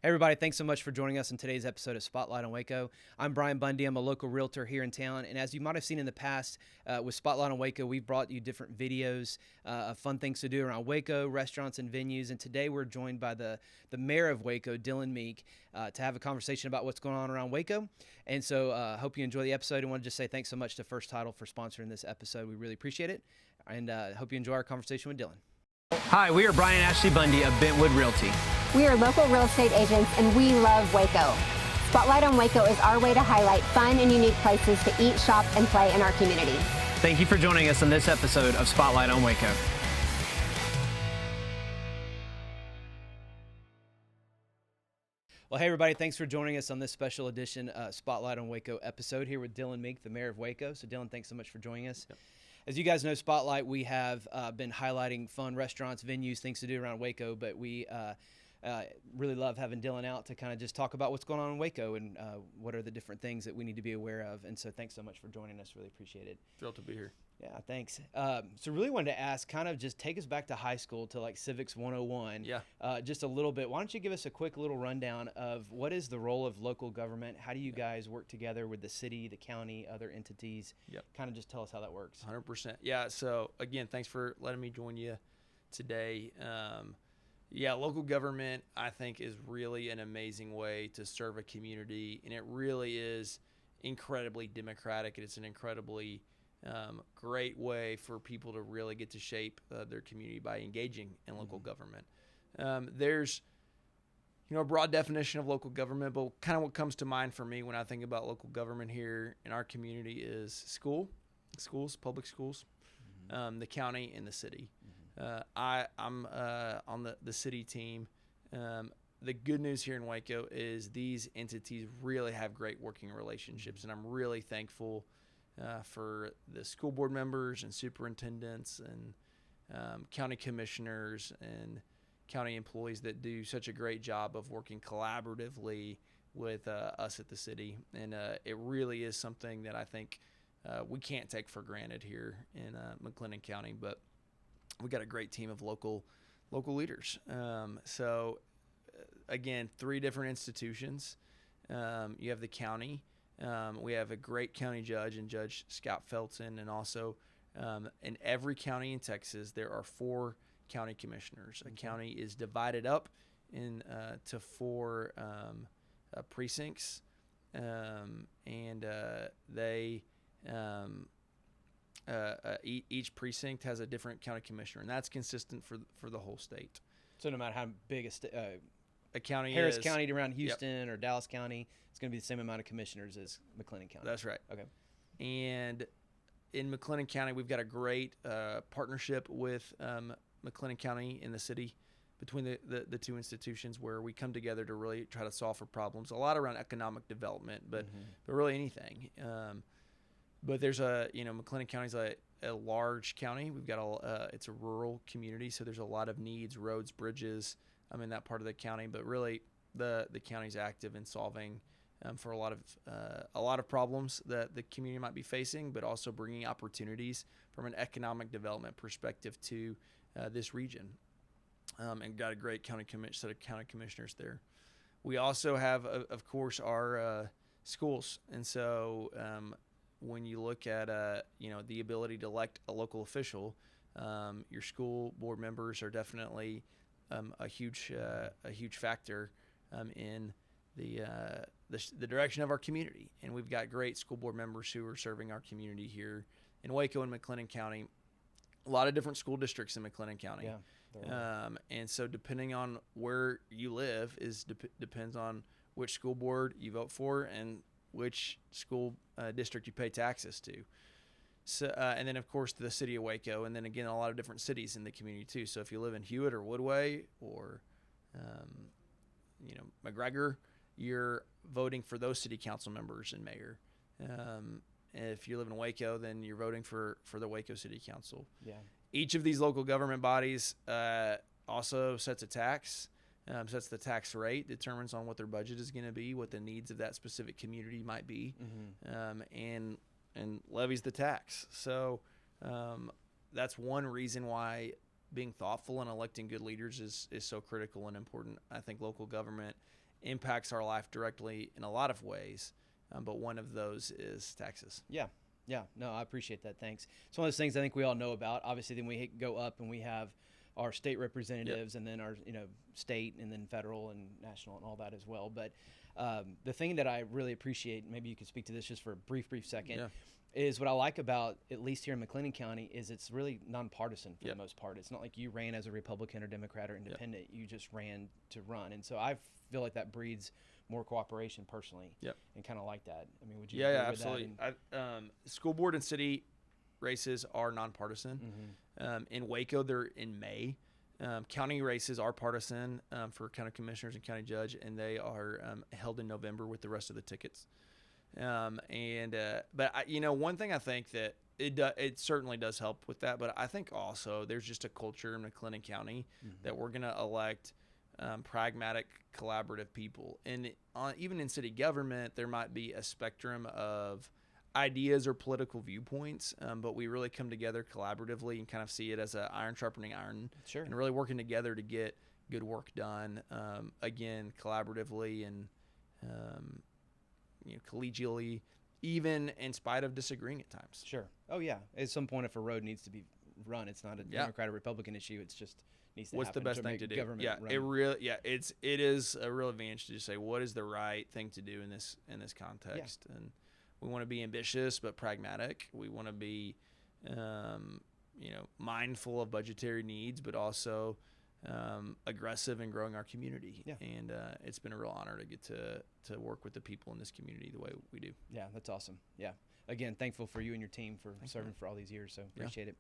Hey everybody, thanks so much for joining us in today's episode of Spotlight on Waco. I'm Brian Bundy. I'm a local realtor here in town, and as you might have seen in the past with Spotlight on Waco, we've brought you different videos of fun things to do around Waco, restaurants and venues, and today we're joined by the mayor of Waco, Dillon Meek, to have a conversation about what's going on around Waco. And so I hope you enjoy the episode, and want to just say thanks so much to First Title for sponsoring this episode. We really appreciate it, and hope you enjoy our conversation with Dillon. Hi, we are Brian and Ashley Bundy of Bentwood Realty. We are local real estate agents and we love Waco. Spotlight on Waco is our way to highlight fun and unique places to eat, shop, and play in our community. Thank you for joining us on this episode of Spotlight on Waco. Well, hey everybody, thanks for joining us on this special edition Spotlight on Waco episode here with Dillon Meek, the mayor of Waco. So Dillon, thanks so much for joining us. Yep. As you guys know, Spotlight, we have been highlighting fun restaurants, venues, things to do around Waco, but we really love having Dillon out to kind of just talk about what's going on in Waco and what are the different things that we need to be aware of. And so thanks so much for joining us. Really appreciate it. Thrilled to be here. Yeah, thanks. So really wanted to ask, kind of just take us back to high school, to like Civics 101. Yeah. Just a little bit. Why don't you give us a quick little rundown of what is the role of local government? How do you guys work together with the city, the county, other entities? Yep. Kind of just tell us how that works. 100%. Yeah, so again, thanks for letting me join you today. Yeah, local government, I think, is really an amazing way to serve a community, and it really is incredibly democratic, and it's an incredibly great way for people to really get to shape their community by engaging in local government. There's, a broad definition of local government, but kind of what comes to mind for me when I think about local government here in our community is schools, public schools, the county, and the city. I'm on the city team. The good news here in Waco is these entities really have great working relationships, and I'm really thankful for the school board members and superintendents and county commissioners and county employees that do such a great job of working collaboratively with us at the city. And it really is something that I think we can't take for granted here in McLennan County, but we got a great team of local leaders. So again, 3 different institutions. You have the county. We have a great county judge and Judge Scott Felton, and also in every county in Texas, there are 4 county commissioners. A county is divided up to 4 precincts, and they each precinct has a different county commissioner, and that's consistent for the whole state. So no matter how big a county Harris is, County around Houston, yep, or Dallas County, it's going to be the same amount of commissioners as McLennan County. That's right. Okay. And in McLennan County, we've got a great partnership with McLennan County and the city, between the 2 institutions, where we come together to really try to solve for problems, a lot around economic development, but really anything. But there's McLennan County's a large county. We've got it's a rural community, so there's a lot of needs, roads, bridges, in that part of the county. But really, the county's active in solving for a lot of problems that the community might be facing, but also bringing opportunities from an economic development perspective to this region. And got a great set of county commissioners there. We also have, of course, our schools, and so when you look at the ability to elect a local official, your school board members are definitely a huge factor in the direction of our community. And we've got great school board members who are serving our community here in Waco and McLennan County. A lot of different school districts in McLennan County. Yeah. And so depending on where you live depends on which school board you vote for and which school district you pay taxes to. So, and then of course the city of Waco, and then again a lot of different cities in the community too. So if you live in Hewitt or Woodway or McGregor, you're voting for those city council members and mayor. If you live in Waco, then you're voting for the Waco City Council. Yeah. Each of these local government bodies also sets a tax, sets the tax rate, determines on what their budget is going to be, what the needs of that specific community might be, and levies the tax. So that's one reason why being thoughtful and electing good leaders is so critical and important. I think local government impacts our life directly in a lot of ways, but one of those is taxes. Yeah. Yeah. No, I appreciate that. Thanks. It's one of those things I think we all know about. Obviously, then we go up and we have our state representatives, and then our state, and then federal and national and all that as well. But the thing that I really appreciate, maybe you could speak to this just for a brief second, is what I like about, at least here in McLennan County, is it's really nonpartisan for the most part. It's not like you ran as a Republican or Democrat or independent. You just ran to run. And so I feel like that breeds more cooperation personally, and kind of like that. I mean, would you agree with absolutely. that? School board and city races are nonpartisan. In Waco, they're in May. County races are partisan for county commissioners and county judge, and they are held in November with the rest of the tickets. But one thing I think that it certainly does help with that, but I think also there's just a culture in McLennan County that we're going to elect pragmatic, collaborative people. And even in city government, there might be a spectrum of ideas or political viewpoints, but we really come together collaboratively and kind of see it as a iron sharpening iron, and really working together to get good work done, again, collaboratively and collegially, even in spite of disagreeing at times. Sure. Oh yeah. At some point, if a road needs to be run, it's not a Democrat or Republican issue. It's just needs to What's happen the best to thing make to do? government run. It is a real advantage to just say what is the right thing to do in this context, and we want to be ambitious but pragmatic. We want to be mindful of budgetary needs, but also aggressive in growing our community. And it's been a real honor to get to work with the people in this community the way we do. Yeah, that's awesome. Yeah. Again, thankful for you and your team for serving for all these years. So appreciate it.